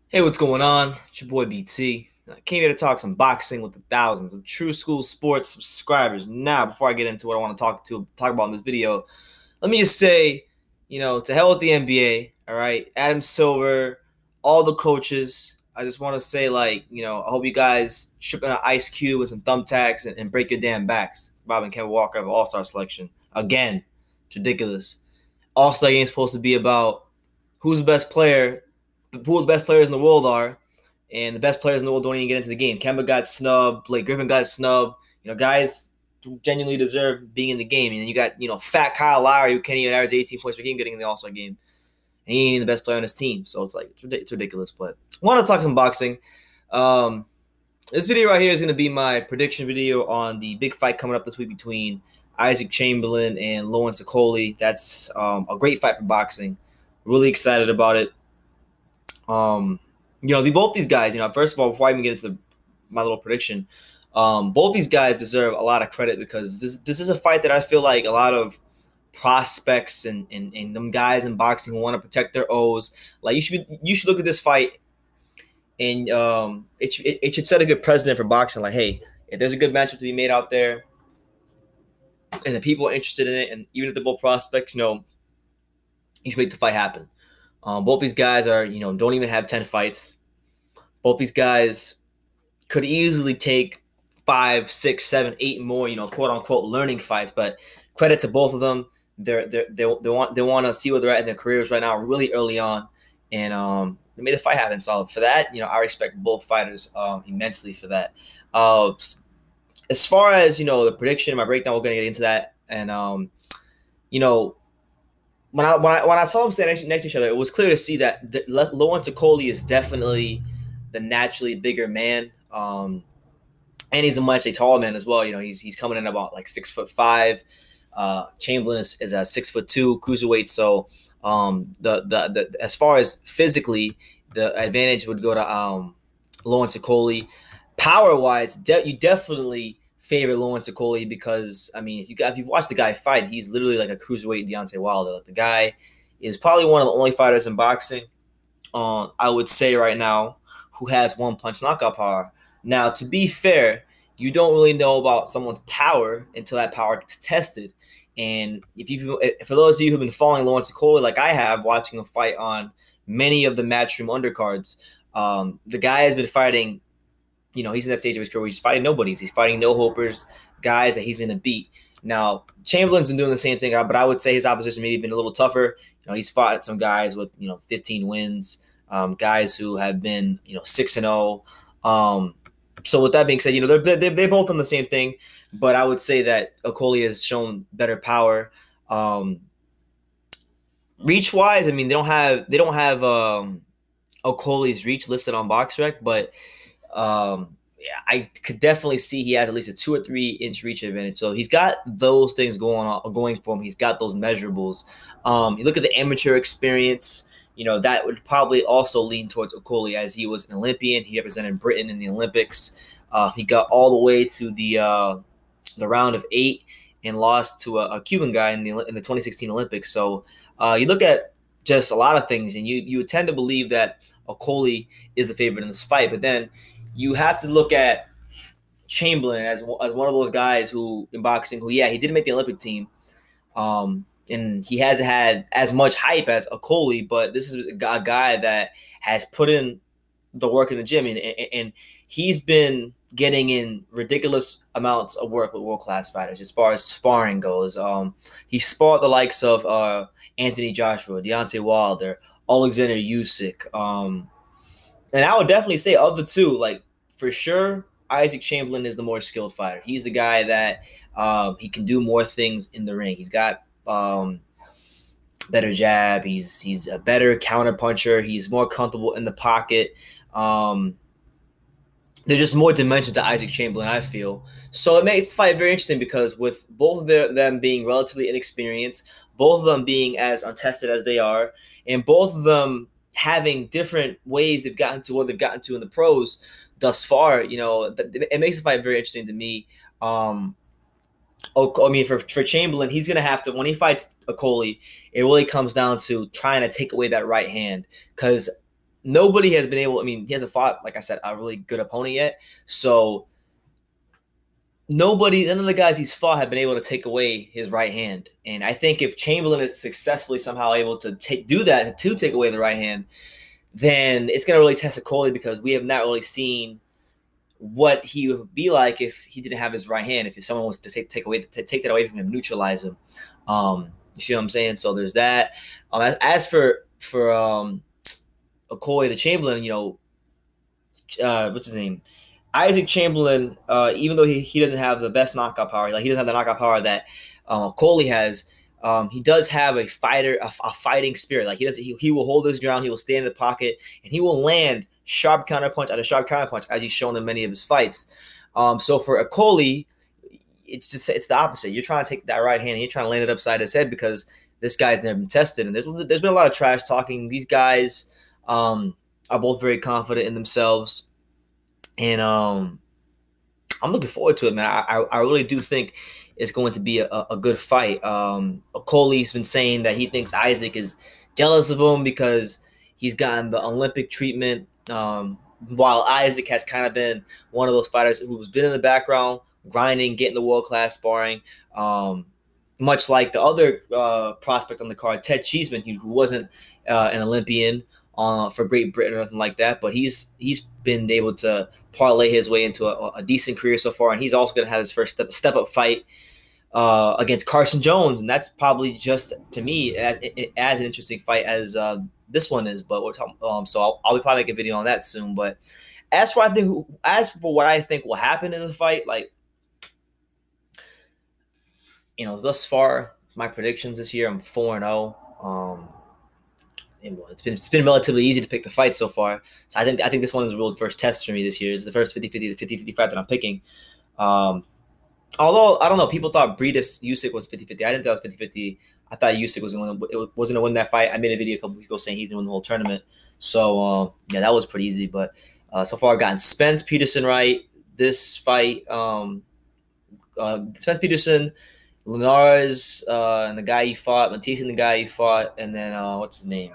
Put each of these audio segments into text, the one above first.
Hey, what's going on? It's your boy BT. I came here to talk some boxing with the thousands of True School Sports subscribers. Now, before I get into what I want to talk about in this video, let me just say, to hell with the NBA. All right, Adam Silver, all the coaches. I just want to say, I hope you guys ship in an ice cube with some thumbtacks and break your damn backs. Bob and Kevin Walker have an All-Star selection again. It's ridiculous. All-Star game is supposed to be about who's the best player, who the best players in the world are, and the best players in the world don't even get into the game. Kemba got snubbed, Blake Griffin got snubbed. Guys who genuinely deserve being in the game. And then you got, fat Kyle Lowry who can't even average 18 points per game getting in the All-Star game. And he ain't even the best player on his team. So it's ridiculous. But I want to talk some boxing. This video right here is going to be my prediction video on the big fight coming up this week between Isaac Chamberlain and Lawrence Okolie. That's a great fight for boxing. Really excited about it. Both these guys, first of all, before I even get into my little prediction, both these guys deserve a lot of credit because this is a fight that I feel like a lot of prospects and them guys in boxing who want to protect their O's, like you should look at this fight and it should set a good precedent for boxing. Like, hey, if there's a good matchup to be made out there and the people are interested in it, and even if they're both prospects, you should make the fight happen. Both these guys are, don't even have 10 fights. Both these guys could easily take 5, 6, 7, 8 more, quote unquote learning fights. But credit to both of them. They want to see where they're at in their careers right now, really early on, and they made the fight happen. So for that, I respect both fighters immensely for that. As far as the prediction, my breakdown, we're gonna get into that, and when I saw them stand next to each other, it was clear to see that Lawrence Okolie is definitely the naturally bigger man, and he's a much tall man as well. He's coming in about like 6'5". Chamberlain is a 6'2" cruiserweight. So the as far as physically, the advantage would go to Lawrence Okolie. Power wise, you definitely favor Lawrence Okolie because, I mean, if you've watched the guy fight, he's literally like a cruiserweight Deontay Wilder. Like, the guy is probably one of the only fighters in boxing, I would say right now, who has one-punch knockout power. Now, to be fair, you don't really know about someone's power until that power gets tested. And for those of you who've been following Lawrence Okolie like I have, watching him fight on many of the Matchroom undercards, the guy has been fighting. He's in that stage of his career where he's fighting nobodies. He's fighting no-hopers, guys that he's going to beat. Now, Chamberlain's been doing the same thing, but I would say his opposition maybe been a little tougher. He's fought some guys with, 15 wins, guys who have been, 6-0. So with that being said, they're both on the same thing, but I would say that Okolie has shown better power. Reach-wise, I mean, they don't have Okolie's reach listed on BoxRec, but I could definitely see he has at least a 2 or 3 inch reach advantage. So he's got those things going for him. He's got those measurables. You look at the amateur experience, that would probably also lean towards Okolie, as he was an Olympian. He represented Britain in the Olympics. He got all the way to the round of 8 and lost to a Cuban guy in the 2016 Olympics. So you look at just a lot of things, and you tend to believe that Okolie is the favorite in this fight. But then you have to look at Chamberlain as one of those guys who, in boxing, he didn't make the Olympic team. And he hasn't had as much hype as Okolie, but this is a guy that has put in the work in the gym, and he's been getting in ridiculous amounts of work with world-class fighters as far as sparring goes. He sparred the likes of Anthony Joshua, Deontay Wilder, Alexander Usyk. And I would definitely say of the two, like, for sure, Isaac Chamberlain is the more skilled fighter. He's the guy that he can do more things in the ring. He's got better jab. He's a better counter puncher. He's more comfortable in the pocket. There's just more dimension to Isaac Chamberlain, I feel. So it makes the fight very interesting because with both of them being relatively inexperienced, both of them being as untested as they are, and both of them having different ways they've gotten to what they've gotten to in the pros thus far, it makes the fight very interesting to me. For Chamberlain, he's going to have to, when he fights Okolie, it really comes down to trying to take away that right hand, because nobody has been able. I mean, he hasn't fought, like I said, a really good opponent yet. So none of the guys he's fought have been able to take away his right hand. And I think if Chamberlain is successfully somehow able to take away the right hand, then it's going to really test Okolie, because we have not really seen what he would be like if he didn't have his right hand. If someone was to take that away from him, neutralize him. You see what I'm saying? So there's that. As for Okolie to Chamberlain, what's his name? Isaac Chamberlain, even though he doesn't have the best knockout power, like he doesn't have the knockout power that Okolie has, he does have a fighting spirit. Like he will hold his ground, he will stay in the pocket, and he will land sharp counterpunch after sharp counterpunch, as he's shown in many of his fights. So for Okolie, it's the opposite. You're trying to take that right hand and you're trying to land it upside his head, because this guy's never been tested, and there's been a lot of trash talking. These guys are both very confident in themselves, and I'm looking forward to it, man. I really do think it's going to be a good fight. Okolie's been saying that he thinks Isaac is jealous of him because he's gotten the Olympic treatment, while Isaac has kind of been one of those fighters who's been in the background, grinding, getting the world-class sparring, much like the other prospect on the card, Ted Cheeseman, who wasn't an Olympian for Great Britain or nothing like that, but he's been able to parlay his way into a decent career so far, and he's also going to have his first step-up fight against Carson Jones, and that's probably just, to me, as an interesting fight as this one is. But we're talking, so I'll be probably making a video on that soon. But as for what I think will happen in the fight, like, thus far, my predictions this year, I'm 4-0. It's been relatively easy to pick the fight so far. So I think this one is a real first test for me this year. It's the first 50-50, the 50-50 fight that I'm picking. Although, I don't know, people thought Briedis Usyk was 50-50. I didn't think it was 50-50. I thought Usyk was going to win that fight. I made a video a couple weeks ago saying he's going to win the whole tournament. So, yeah, that was pretty easy. But so far, I've gotten Spence Peterson right. This fight, Spence Peterson, Linares, and the guy he fought, Matisse and the guy he fought, and then, what's his name?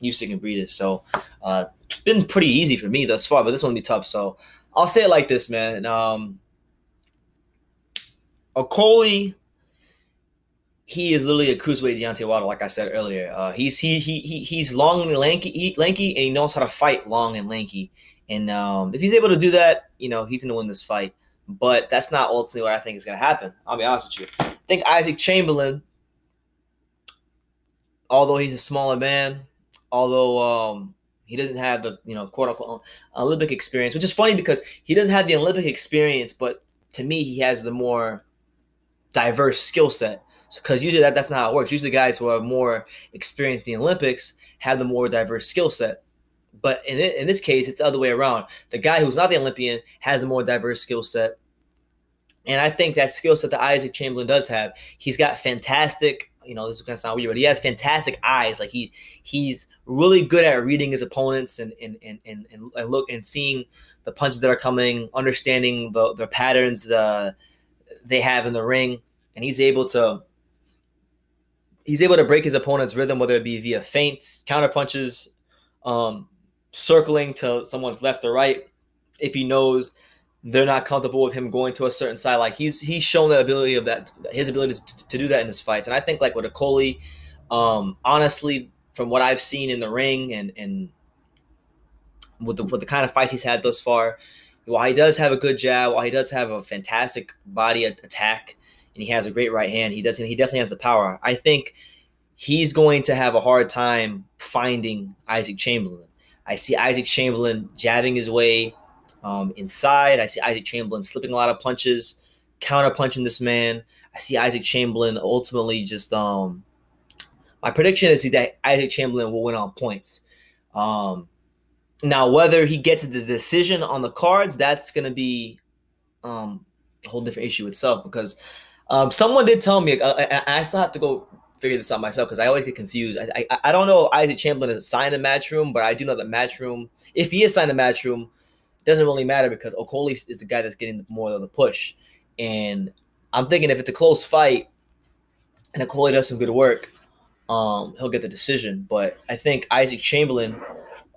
Usyk and Briedis. So, it's been pretty easy for me thus far, but this one will be tough. So, I'll say it like this, man. Okolie, he is literally a cruiserweight Deontay Wilder, like I said earlier. He's long and lanky, and he knows how to fight long and lanky. And if he's able to do that, he's going to win this fight. But that's not ultimately what I think is going to happen. I'll be honest with you. I think Isaac Chamberlain, although he's a smaller man, although he doesn't have the quote unquote Olympic experience, which is funny because he doesn't have the Olympic experience, but to me he has the more diverse skill set, because usually that's not how it works. Usually guys who are more experienced in the Olympics have the more diverse skill set, but in this case it's the other way around. The guy who's not the Olympian has a more diverse skill set, and I think that skill set that Isaac Chamberlain does have, he's got fantastic, this is gonna sound weird, but he has fantastic eyes. Like he's really good at reading his opponents and look and seeing the punches that are coming, understanding the patterns they have in the ring, and he's able to break his opponent's rhythm, whether it be via feints, counter punches, circling to someone's left or right if he knows they're not comfortable with him going to a certain side. Like he's shown his ability to do that in his fights. And I think like with Okolie, honestly, from what I've seen in the ring and with the kind of fights he's had thus far, while he does have a good jab, while he does have a fantastic body attack, and he has a great right hand, he definitely has the power. I think he's going to have a hard time finding Isaac Chamberlain. I see Isaac Chamberlain jabbing his way inside. I see Isaac Chamberlain slipping a lot of punches, counter punching this man. I see Isaac Chamberlain ultimately just my prediction is that Isaac Chamberlain will win on points. Now, whether he gets the decision on the cards, that's going to be a whole different issue itself, because someone did tell me, I still have to go figure this out myself because I always get confused. I don't know if Isaac Chamberlain is signed a Matchroom, but I do know that Matchroom, if he is signed a Matchroom, it doesn't really matter because Okolie is the guy that's getting more of the push. And I'm thinking if it's a close fight and Okolie does some good work, he'll get the decision. But I think Isaac Chamberlain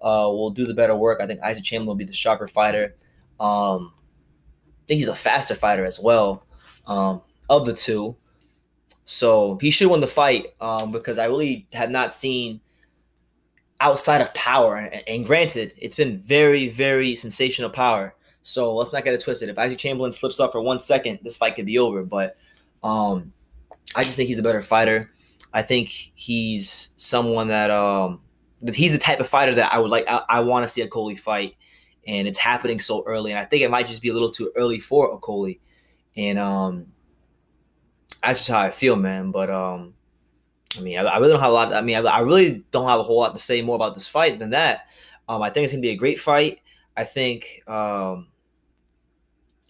will do the better work. I think Isaac Chamberlain will be the sharper fighter. I think he's a faster fighter as well, of the two. So he should win the fight, because I really have not seen, outside of power, and granted, it's been very, very sensational power. So let's not get it twisted. If Isaac Chamberlain slips up for 1 second, this fight could be over. But I just think he's the better fighter. I think he's someone that he's the type of fighter that I would like. I want to see Okolie fight, and it's happening so early. And I think it might just be a little too early for Okolie. And that's just how I feel, man. But I mean, I really don't have a lot. I mean, I really don't have a whole lot to say more about this fight than that. I think it's gonna be a great fight. I think, and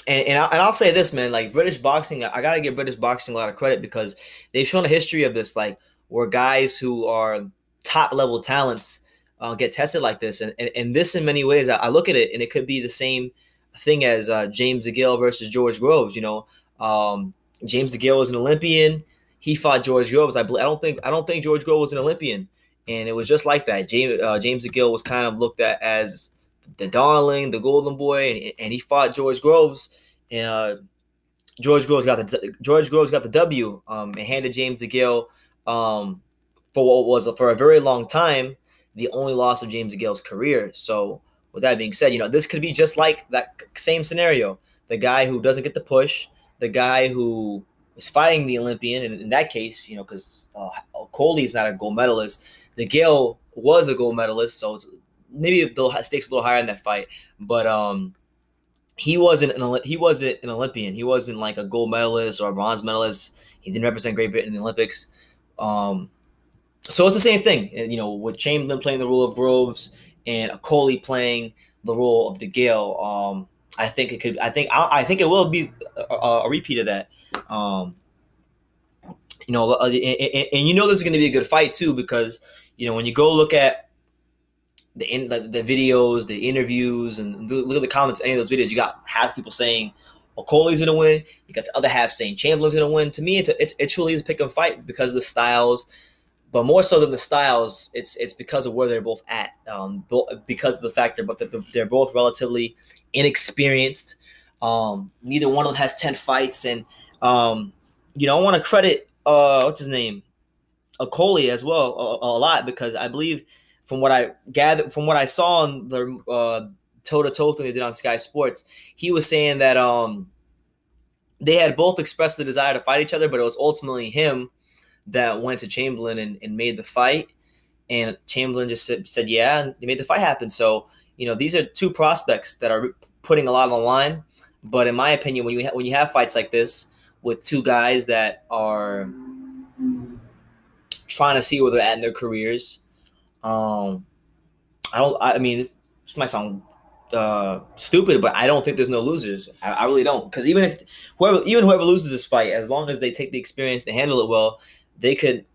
I'll say this, man. Like, British boxing, I gotta give British boxing a lot of credit, because they've shown a history of this, like, where guys who are top level talents get tested like this. And this, in many ways, I look at it, and it could be the same thing as James DeGale versus George Groves. You know, James DeGale was an Olympian. He fought George Groves. I don't think George Groves was an Olympian, and it was just like that. James DeGale was kind of looked at as the darling, the golden boy, and he fought George Groves, and George Groves got the W, and handed James DeGale, for what was, for a very long time, the only loss of James DeGale's career. So with that being said, you know, this could be just like that same scenario. The guy who doesn't get the push, the guy who is fighting the Olympian, and in that case, you know, because Okolie is not a gold medalist, DeGale was a gold medalist, so maybe the stakes a little higher in that fight. But he wasn't an Olympian. He wasn't like a gold medalist or a bronze medalist. He didn't represent Great Britain in the Olympics. So it's the same thing, you know, with Chamberlain playing the role of Groves and Okolie playing the role of DeGale. I think it could. I think it will be a repeat of that. You know, and you know this is going to be a good fight too, because, you know, when you go look at the videos, the interviews, and look at the comments of any of those videos, you got half people saying Okolie's going to win. You got the other half saying Chamberlain's going to win. To me, it truly is a pick 'em fight because of the styles, but more so than the styles, it's because of where they're both at. Because of the fact they're both relatively inexperienced. Neither one of them has 10 fights, and you know, I want to credit what's his name, Okolie, as well, a lot, because I believe, from what I gathered, from what I saw on the toe-to-toe thing they did on Sky Sports, he was saying that they had both expressed the desire to fight each other, but it was ultimately him that went to Chamberlain and made the fight, and Chamberlain just said yeah, and they made the fight happen. So, you know, these are two prospects that are putting a lot on the line. But in my opinion, when you have fights like this with two guys that are trying to see where they're at in their careers, I mean, this might sound stupid, but I don't think there's no losers. I really don't, because even whoever loses this fight, as long as they take the experience, they handle it well, they could,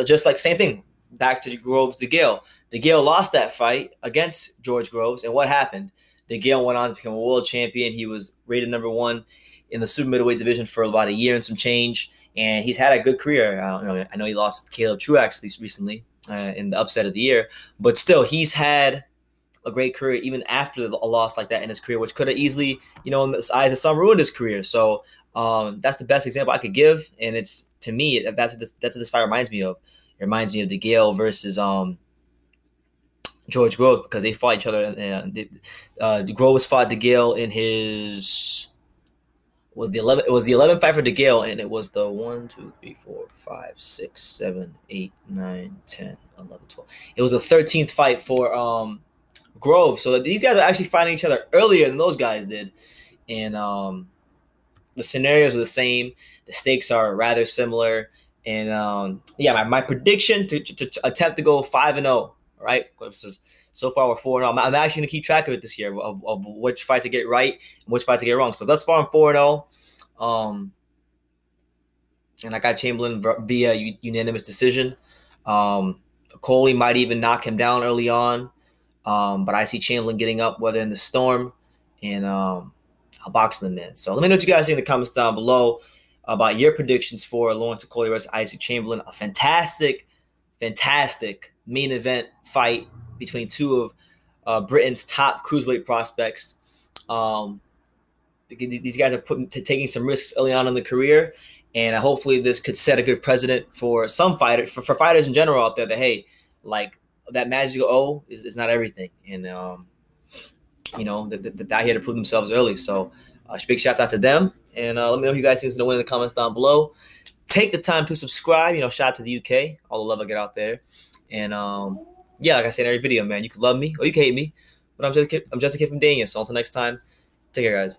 just like same thing back to Groves DeGale. DeGale lost that fight against George Groves, and what happened? DeGale went on to become a world champion. He was rated #1 in the super middleweight division for about a year and some change, and he's had a good career. I know he lost to Caleb Truax recently in the upset of the year, but still, he's had a great career even after a loss like that in his career, which could have easily, you know, in the eyes of some, ruined his career. So that's the best example I could give, and it's, to me, that's what this fight reminds me of. It reminds me of DeGale versus George Groves, because they fought each other. Groves fought DeGale in his it was the 11th fight for DeGale, and it was the 1, 2, 3, 4, 5, 6, 7, 8, 9, 10, 11, 12. It was the 13th fight for Groves. So these guys are actually fighting each other earlier than those guys did, and the scenarios are the same. The stakes are rather similar, and yeah, my prediction to attempt to go 5-0. Right, so far we're 4-0. I'm actually gonna keep track of it this year, of which fight to get right and which fight to get wrong. So thus far I'm 4-0, and I got Chamberlain via unanimous decision. Okolie might even knock him down early on, but I see Chamberlain getting up, whether in the storm, and I'll box them in. So let me know what you guys think in the comments down below about your predictions for Lawrence Okolie versus Isaac Chamberlain. A fantastic main event fight between two of Britain's top cruiserweight prospects. These guys are taking some risks early on in the career, and hopefully this could set a good precedent for some fighters, for fighters in general out there, that hey, like that magical O is not everything, and you know, they're here to prove themselves early. So big shout out to them, and let me know who you guys think is going to win in the comments down below. Take the time to subscribe. You know, shout out to the UK, all the love I get out there, and yeah, like I say in every video, man, you can love me or you can hate me, but I'm just a kid from Daniel. So until next time, take care, guys.